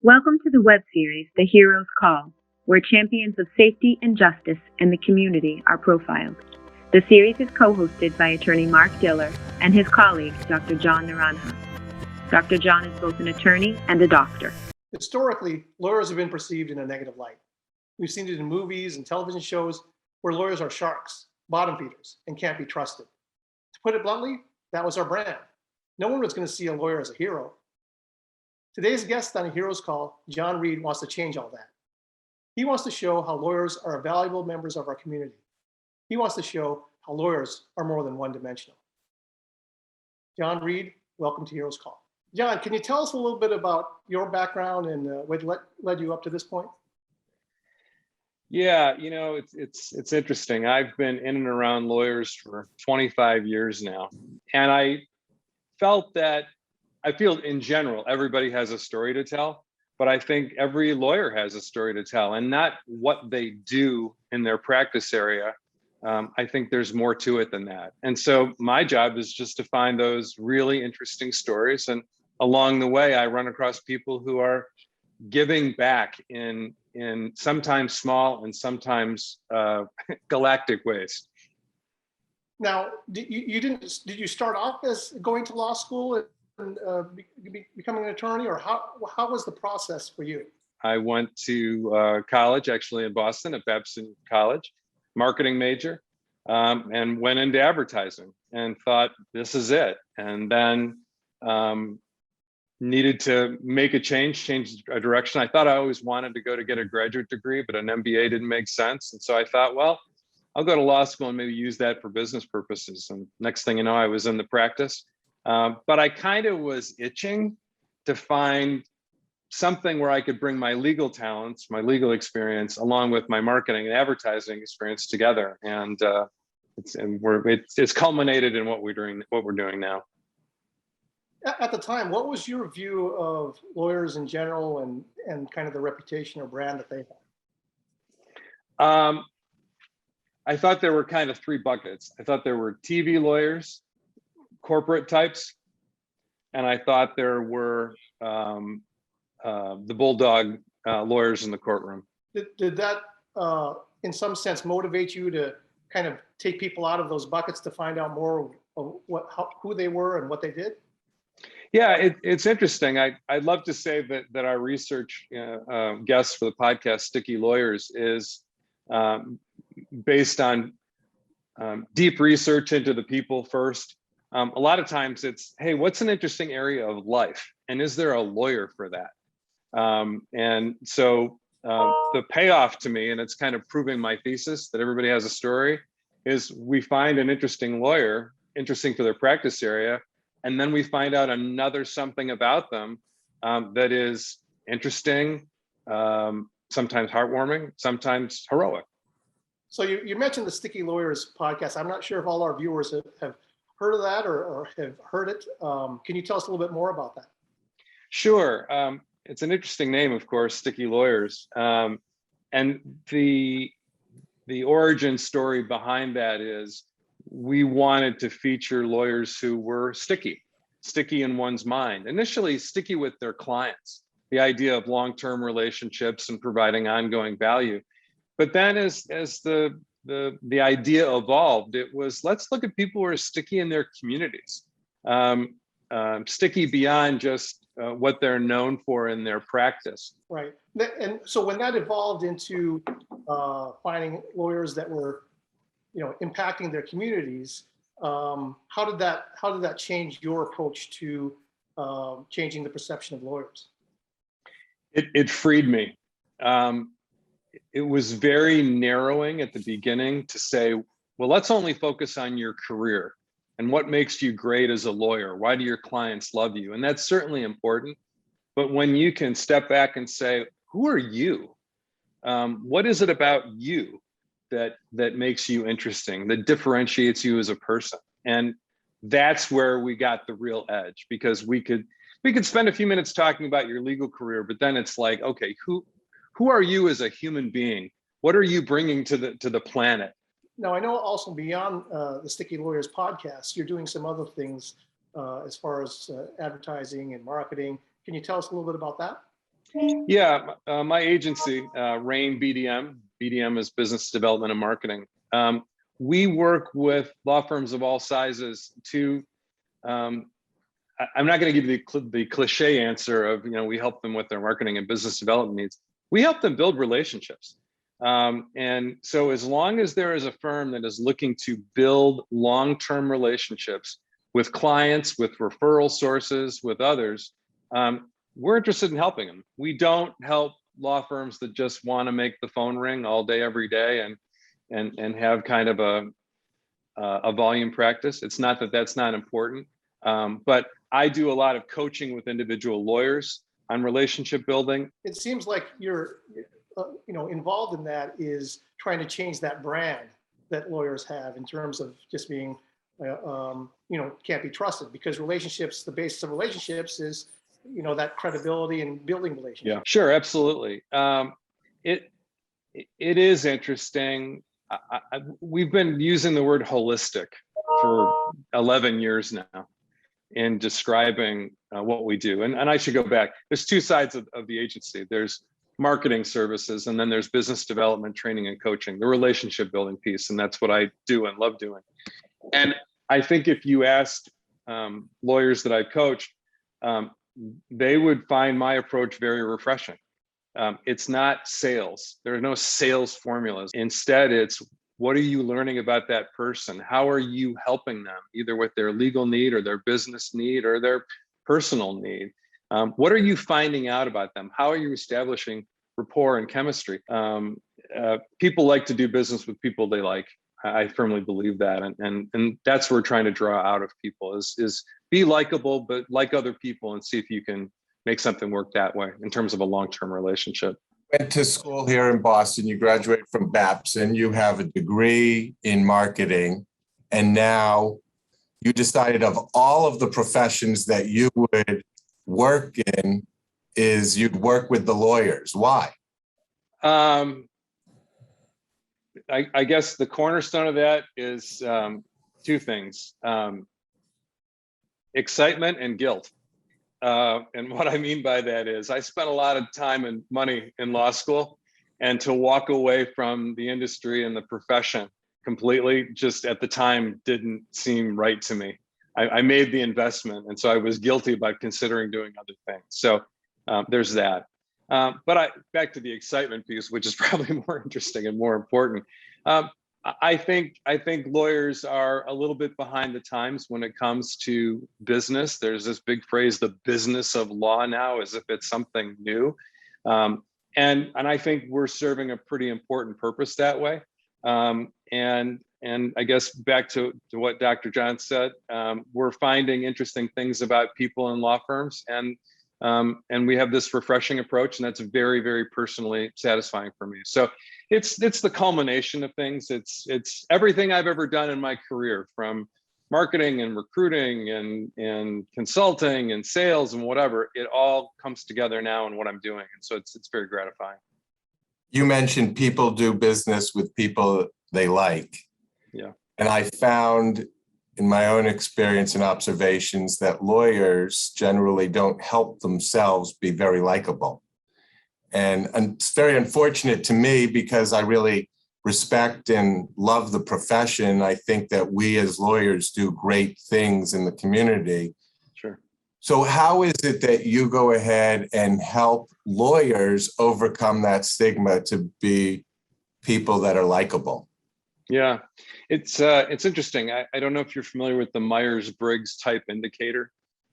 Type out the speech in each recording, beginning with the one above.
Welcome to the web series, The Hero's Call, where champions of safety and justice in the community are profiled. The series is co-hosted by attorney Mark Diller and his colleague, Dr. John Naranja. Dr. John is both an attorney and a doctor. Historically, lawyers have been perceived in a negative light. We've seen it in movies and television shows where lawyers are sharks, bottom feeders, and can't be trusted. To put it bluntly, that was our brand. No one was going to see a lawyer as a hero. Today's guest on A Hero's Call, John Reed, wants to change all that. He wants to show how lawyers are valuable members of our community. He wants to show how lawyers are more than one-dimensional. John Reed, welcome to Hero's Call. John, can you tell us a little bit about your background and what led you up to this point? Yeah, it's interesting. I've been in and around lawyers for 25 years now, and I feel in general, everybody has a story to tell, but I think every lawyer has a story to tell, and not what they do in their practice area. I think there's more to it than that. And so my job is just to find those really interesting stories. And along the way, I run across people who are giving back in sometimes small and sometimes galactic ways. Now, did you start off as going to law school and becoming an attorney, or how was the process for you? I went to college, actually in Boston at Babson College, marketing major, and went into advertising and thought, this is it. And then needed to make a change a direction. I thought I always wanted to get a graduate degree, but an MBA didn't make sense. And so I thought, well, I'll go to law school and maybe use that for business purposes. And next thing you know, I was in the practice. But I kind of was itching to find something where I could bring my legal talents, my legal experience, along with my marketing and advertising experience together. And it's culminated in what we're doing now. At the time, what was your view of lawyers in general and kind of the reputation or brand that they had? I thought there were kind of three buckets. I thought there were TV lawyers, corporate types, and I thought there were the bulldog lawyers in the courtroom. Did that, in some sense, motivate you to kind of take people out of those buckets to find out more of who they were and what they did? Yeah, it's interesting. I'd love to say that our research guest for the podcast, Sticky Lawyers, is based on deep research into the people first. A lot of times it's, hey, what's an interesting area of life? And is there a lawyer for that? And so the payoff to me, and it's kind of proving my thesis that everybody has a story, is we find an interesting lawyer, interesting for their practice area, and then we find out another something about them that is interesting, sometimes heartwarming, sometimes heroic. So you mentioned the Sticky Lawyers podcast. I'm not sure if all our viewers have heard of that or have heard it. Can you tell us a little bit more about that? Sure. It's an interesting name, of course, Sticky Lawyers. And the origin story behind that is we wanted to feature lawyers who were sticky in one's mind. Initially, sticky with their clients, the idea of long-term relationships and providing ongoing value. But then as the idea evolved, it was, let's look at people who are sticky in their communities, sticky beyond just what they're known for in their practice. Right. And so when that evolved into finding lawyers that were, impacting their communities, how did that change your approach to changing the perception of lawyers? It freed me. It was very narrowing at the beginning to say, well, let's only focus on your career and what makes you great as a lawyer. Why do your clients love you? And that's certainly important. But when you can step back and say, who are you? What is it about you that makes you interesting, that differentiates you as a person? And that's where we got the real edge, because we could spend a few minutes talking about your legal career, but then it's like, okay, who are you as a human being? What are you bringing to the planet? Now, I know also beyond the Sticky Lawyers podcast, you're doing some other things as far as advertising and marketing. Can you tell us a little bit about that? Yeah, my agency, Rain BDM. BDM is business development and marketing. We work with law firms of all sizes to. I'm not going to give you the cliche answer of, we help them with their marketing and business development needs. We help them build relationships. And so as long as there is a firm that is looking to build long-term relationships with clients, with referral sources, with others, we're interested in helping them. We don't help law firms that just want to make the phone ring all day, every day and have kind of a volume practice. It's not that that's not important, but I do a lot of coaching with individual lawyers on relationship building. It seems like you're involved in that is trying to change that brand that lawyers have in terms of just being, can't be trusted, because relationships, the basis of relationships is, that credibility and building relationships. Yeah, sure, absolutely. It is interesting. We've been using the word holistic for 11 years now in describing what we do. And I should go back. There's two sides of the agency. There's marketing services, and then there's business development, training, and coaching, the relationship building piece. And that's what I do and love doing. And I think if you asked lawyers that I coached, they would find my approach very refreshing. It's not sales. There are no sales formulas. Instead, it's what are you learning about that person? How are you helping them, either with their legal need or their business need or their personal need? What are you finding out about them? How are you establishing rapport and chemistry? People like to do business with people they like. I firmly believe that. And that's what we're trying to draw out of people is be likable, but like other people, and see if you can make something work that way in terms of a long-term relationship. Went to school here in Boston. You graduated from Babson. You have a degree in marketing. And now you decided of all of the professions that you would work in is you'd work with the lawyers. Why? I guess the cornerstone of that is two things, excitement and guilt. And what I mean by that is I spent a lot of time and money in law school, and to walk away from the industry and the profession completely just at the time didn't seem right to me. I made the investment, and so I was guilty about considering doing other things. So there's that. But back to the excitement piece, which is probably more interesting and more important. I think lawyers are a little bit behind the times when it comes to business. There's this big phrase, the business of law now, as if it's something new. And I think we're serving a pretty important purpose that way. And I guess back to what Dr. John said, we're finding interesting things about people in law firms, and we have this refreshing approach, and that's very, very personally satisfying for me. So it's the culmination of things. It's everything I've ever done in my career, from marketing and recruiting and consulting and sales and whatever. It all comes together now in what I'm doing, and so it's very gratifying. You mentioned people do business with people they like. Yeah. And I found in my own experience and observations that lawyers generally don't help themselves be very likable. And it's very unfortunate to me, because I really respect and love the profession. I think that we as lawyers do great things in the community. Sure. So how is it that you go ahead and help lawyers overcome that stigma to be people that are likable? Yeah, it's interesting. I don't know if you're familiar with the Myers-Briggs type indicator,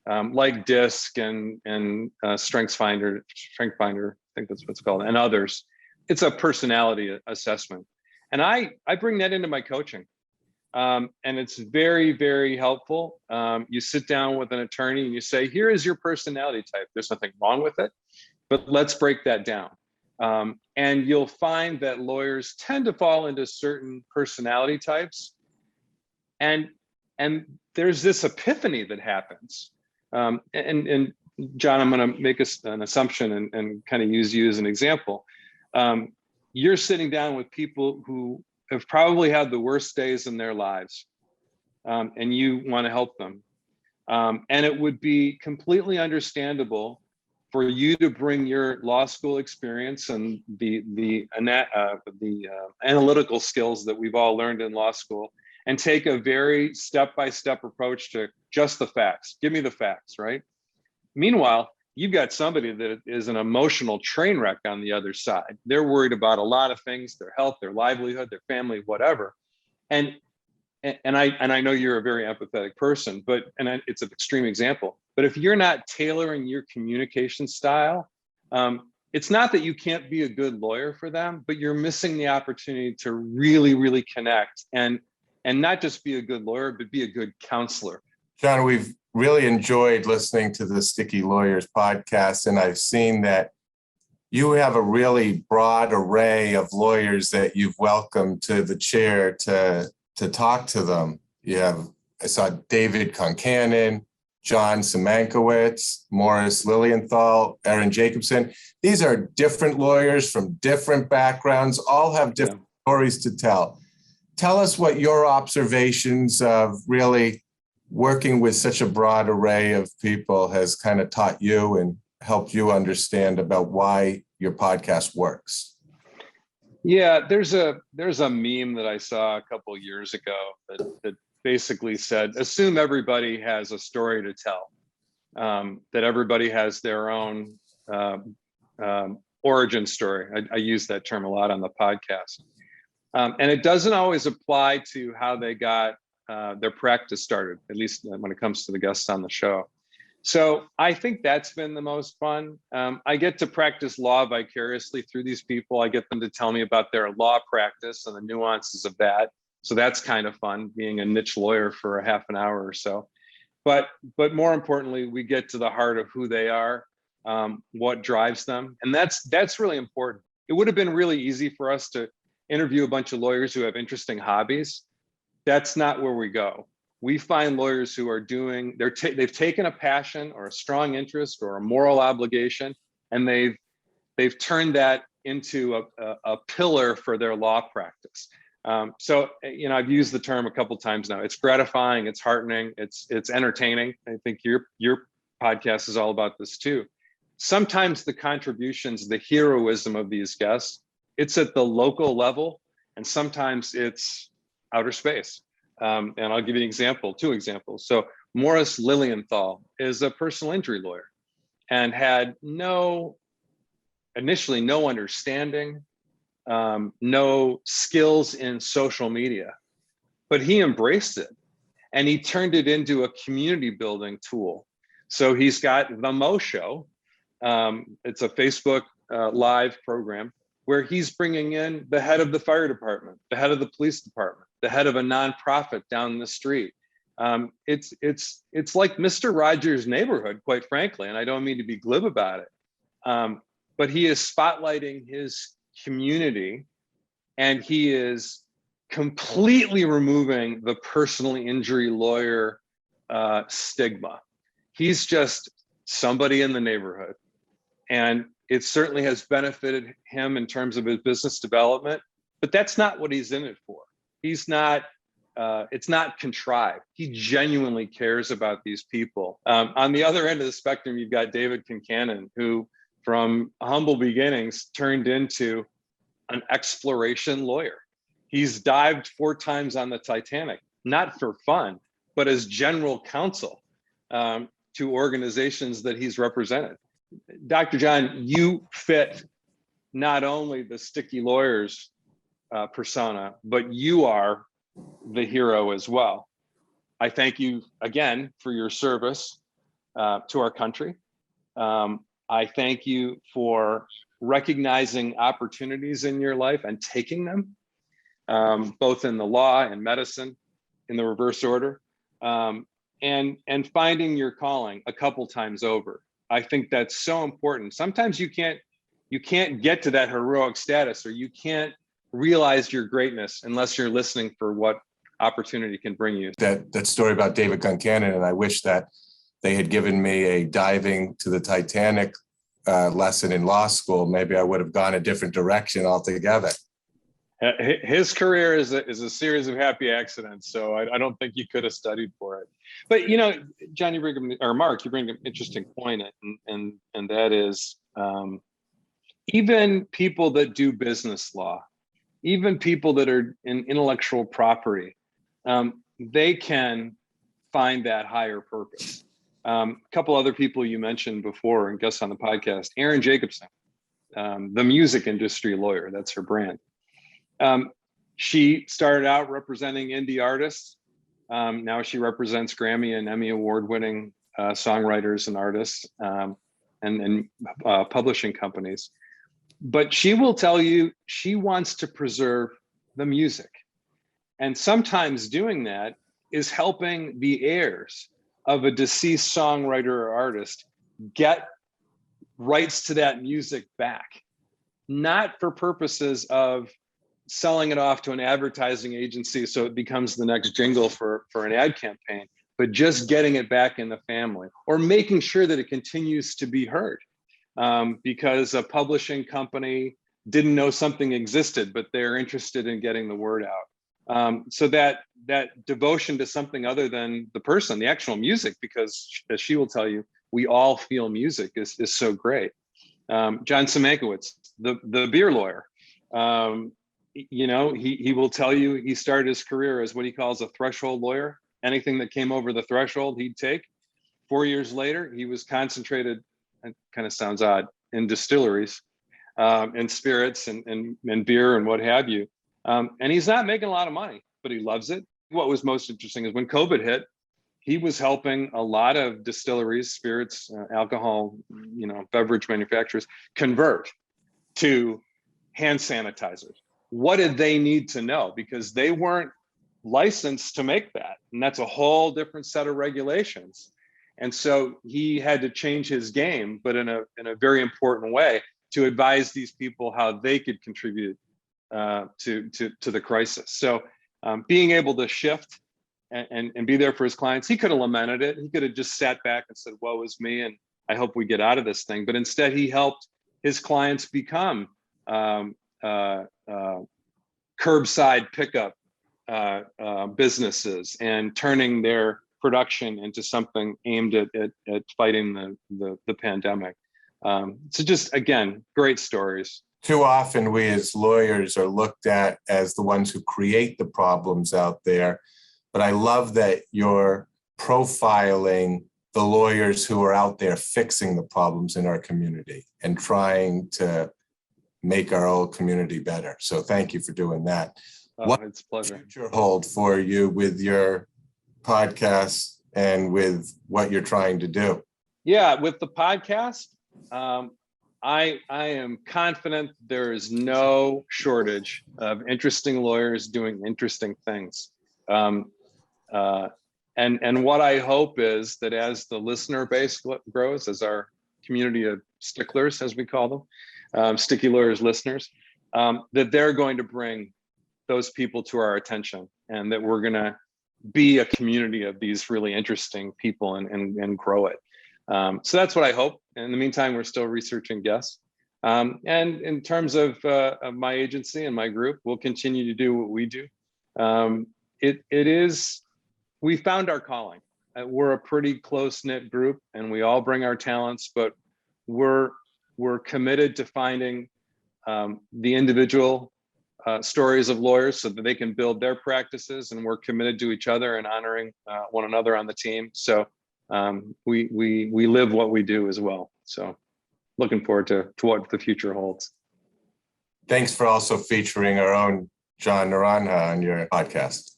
like DISC and StrengthsFinder, I think that's what it's called, and others. It's a personality assessment, and I bring that into my coaching, and it's very, very helpful. You sit down with an attorney and you say, "Here is your personality type. There's nothing wrong with it, but let's break that down." And you'll find that lawyers tend to fall into certain personality types. And there's this epiphany that happens. And John, I'm going to make an assumption and kind of use you as an example. You're sitting down with people who have probably had the worst days in their lives, and you want to help them. And it would be completely understandable for you to bring your law school experience and the analytical skills that we've all learned in law school and take a very step-by-step approach to just the facts. Give me the facts, right? Meanwhile, you've got somebody that is an emotional train wreck on the other side. They're worried about a lot of things, their health, their livelihood, their family, whatever. And I know you're a very empathetic person, it's an extreme example. But if you're not tailoring your communication style, it's not that you can't be a good lawyer for them, but you're missing the opportunity to really, really connect and not just be a good lawyer, but be a good counselor. John, we've really enjoyed listening to the Sticky Lawyers podcast, and I've seen that you have a really broad array of lawyers that you've welcomed to the chair to talk to them. I saw David Concannon, John Szymankiewicz, Morris Lilienthal, Aaron Jacobson. These are different lawyers from different backgrounds, all have different stories to tell. Tell us what your observations of really working with such a broad array of people has kind of taught you and helped you understand about why your podcast works. Yeah, there's a meme that I saw a couple of years ago that basically said, assume everybody has a story to tell, that everybody has their own origin story. I use that term a lot on the podcast. And it doesn't always apply to how they got their practice started, at least when it comes to the guests on the show. So I think that's been the most fun. I get to practice law vicariously through these people. I get them to tell me about their law practice and the nuances of that. So that's kind of fun, being a niche lawyer for a half an hour or so. But more importantly, we get to the heart of who they are, what drives them. And that's really important. It would have been really easy for us to interview a bunch of lawyers who have interesting hobbies. That's not where we go. We find lawyers who are they've taken a passion or a strong interest or a moral obligation, and they've turned that into a pillar for their law practice. So, I've used the term a couple of times now. It's gratifying, it's heartening, it's entertaining. I think your podcast is all about this too. Sometimes the contributions, the heroism of these guests, it's at the local level, and sometimes it's outer space. And I'll give you two examples. So Morris Lilienthal is a personal injury lawyer and had initially no understanding, no skills in social media, but he embraced it and he turned it into a community building tool. So he's got the Mo Show. It's a Facebook live program where he's bringing in the head of the fire department, the head of the police department, the head of a nonprofit down the street. It's like Mr. Rogers' Neighborhood, quite frankly, and I don't mean to be glib about it. But he is spotlighting his community, and he is completely removing the personal injury lawyer stigma. He's just somebody in the neighborhood. And it certainly has benefited him in terms of his business development, but that's not what he's in it for. He's not, it's not contrived. He genuinely cares about these people. On the other end of the spectrum, you've got David Concannon, who from humble beginnings turned into an exploration lawyer. He's dived 4 times on the Titanic, not for fun, but as general counsel to organizations that he's represented. Dr. John, you fit not only the Sticky Lawyers persona, but you are the hero as well. I thank you again for your service to our country. I thank you for recognizing opportunities in your life and taking them, both in the law and medicine, in the reverse order, and finding your calling a couple times over. I think that's so important. Sometimes you can't get to that heroic status, or you can't realize your greatness unless you're listening for what opportunity can bring you. That story about David Concannon, and I wish that they had given me a diving to the Titanic lesson in law school. Maybe I would have gone a different direction altogether. His career is a series of happy accidents, so I don't think you could have studied for it. But John, you bring up, or Mark, you bring up an interesting point, and that is even people that do business law, even people that are in intellectual property, they can find that higher purpose. A couple other people you mentioned before and guests on the podcast, Erin Jacobson, the music industry lawyer, that's her brand. She started out representing indie artists. Now she represents Grammy and Emmy award-winning songwriters and artists and publishing companies. But she will tell you she wants to preserve the music. And sometimes doing that is helping the heirs of a deceased songwriter or artist get rights to that music back, not for purposes of selling it off to an advertising agency so it becomes the next jingle for an ad campaign, but just getting it back in the family or making sure that it continues to be heard because a publishing company didn't know something existed, but they're interested in getting the word out. So that devotion to something other than the person, the actual music, because as she will tell you, we all feel music is so great. John Semankiewicz, the beer lawyer, he will tell you he started his career as what he calls a threshold lawyer. Anything that came over the threshold, he'd take. 4 years later, he was concentrated, it kind of sounds odd, in distilleries and spirits and beer and what have you. And he's not making a lot of money, but he loves it. What was most interesting is when COVID hit, he was helping a lot of distilleries, spirits, alcohol, beverage manufacturers convert to hand sanitizers. What did they need to know? Because they weren't licensed to make that. And that's a whole different set of regulations. And so he had to change his game, but in a very important way to advise these people how they could contribute to the crisis. So being able to shift and be there for his clients, he could have lamented it. He could have just sat back and said, woe is me, and I hope we get out of this thing. But instead, he helped his clients become curbside pickup businesses and turning their production into something aimed at fighting the pandemic. So just, again, great stories. Too often we as lawyers are looked at as the ones who create the problems out there. But I love that you're profiling the lawyers who are out there fixing the problems in our community and trying to make our old community better. So thank you for doing that. It's a pleasure. What future hold for you with your podcast and with what you're trying to do? Yeah, with the podcast, I am confident there is no shortage of interesting lawyers doing interesting things. And what I hope is that as the listener base grows, as our community of sticklers, as we call them, sticky lawyers listeners, that they're going to bring those people to our attention, and that we're going to be a community of these really interesting people and grow it. So that's what I hope. In the meantime, we're still researching guests. And in terms of my agency and my group, we'll continue to do what we do. We found our calling. We're a pretty close-knit group, and we all bring our talents, but we're committed to finding the individual stories of lawyers so that they can build their practices, and we're committed to each other and honoring one another on the team. So we live what we do as well. So looking forward to what the future holds. Thanks for also featuring our own John Naranja on your podcast.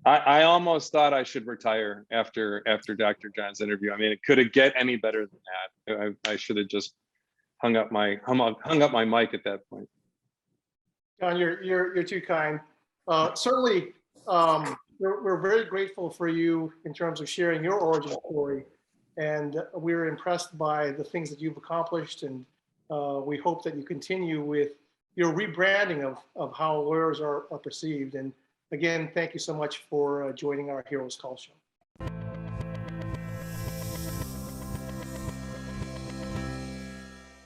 I almost thought I should retire after Dr. John's interview. I mean, it couldn't get any better than that. I should have just hung up my mic at that point. John, you're too kind. Certainly, we're very grateful for you in terms of sharing your origin story, and we're impressed by the things that you've accomplished, and we hope that you continue with your rebranding of how lawyers are perceived. And again, thank you so much for joining our Heroes Call show.